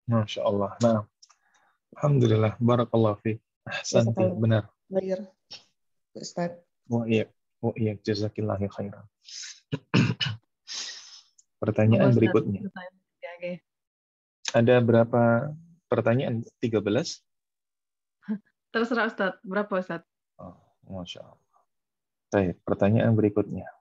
Masya Allah. Nah, Alhamdulillah. Barakallah fiik. Ahsanti. Benar. Clear, Ustaz. Wa iya, jazakillahu khairan. Pertanyaan Ustadz. berikutnya. Oke. Ada berapa pertanyaan? 13? Terserah Ustadz. Berapa Ustadz? Oh, Masya Allah. Baik, pertanyaan berikutnya.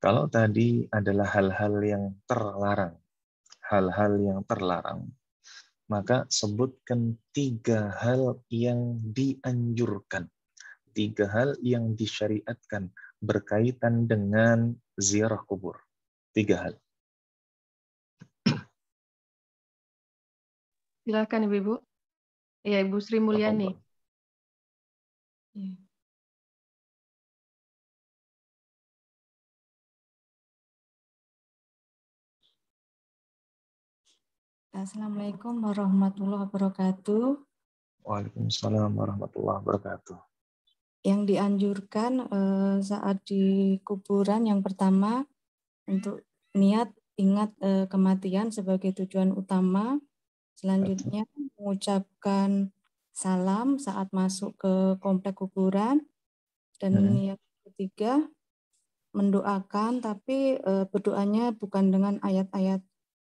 Kalau tadi adalah hal-hal yang terlarang, maka sebutkan 3 hal yang dianjurkan, 3 hal yang disyariatkan berkaitan dengan ziarah kubur. 3 hal. Silakan Ibu-ibu. Ya, Ibu Sri Mulyani. Ya. Assalamualaikum warahmatullahi wabarakatuh. Waalaikumsalam warahmatullahi wabarakatuh. Yang dianjurkan saat di kuburan yang pertama untuk niat ingat kematian sebagai tujuan utama. Selanjutnya mengucapkan salam saat masuk ke komplek kuburan. Dan yang ketiga mendoakan, tapi berdoanya bukan dengan ayat-ayat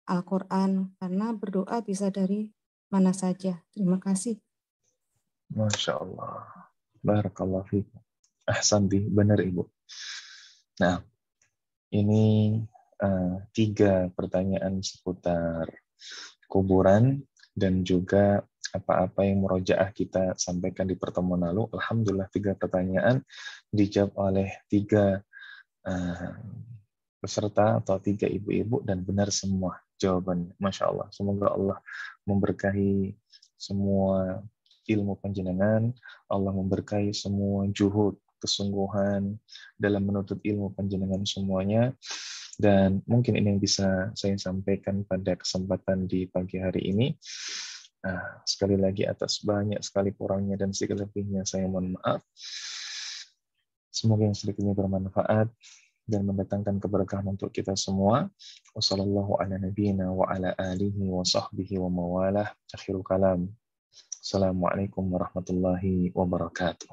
Al-Quran, karena berdoa bisa dari mana saja. Terima kasih. Masya Allah. Barakallahu fiikum. Ahsanti, benar Ibu. Nah, ini 3 pertanyaan seputar kuburan dan juga apa-apa yang murojaah kita sampaikan di pertemuan lalu. Alhamdulillah 3 pertanyaan dijawab oleh 3 peserta atau 3 ibu-ibu dan benar semua jawabannya. Masya Allah. Semoga Allah memberkahi semua ilmu panjenengan, Allah memberkahi semua juhud, kesungguhan dalam menuntut ilmu panjenengan semuanya. Dan mungkin ini yang bisa saya sampaikan pada kesempatan di pagi hari ini. Sekali lagi atas banyak sekali kurangnya dan segala lebihnya saya mohon maaf. Semoga yang sedikitnya bermanfaat dan mendatangkan keberkahan untuk kita semua. Wassallallahu ala nabiyyina wa ala alihi wa sahbihi wa mawalah. Akhirul kalam. Assalamualaikum warahmatullahi wabarakatuh.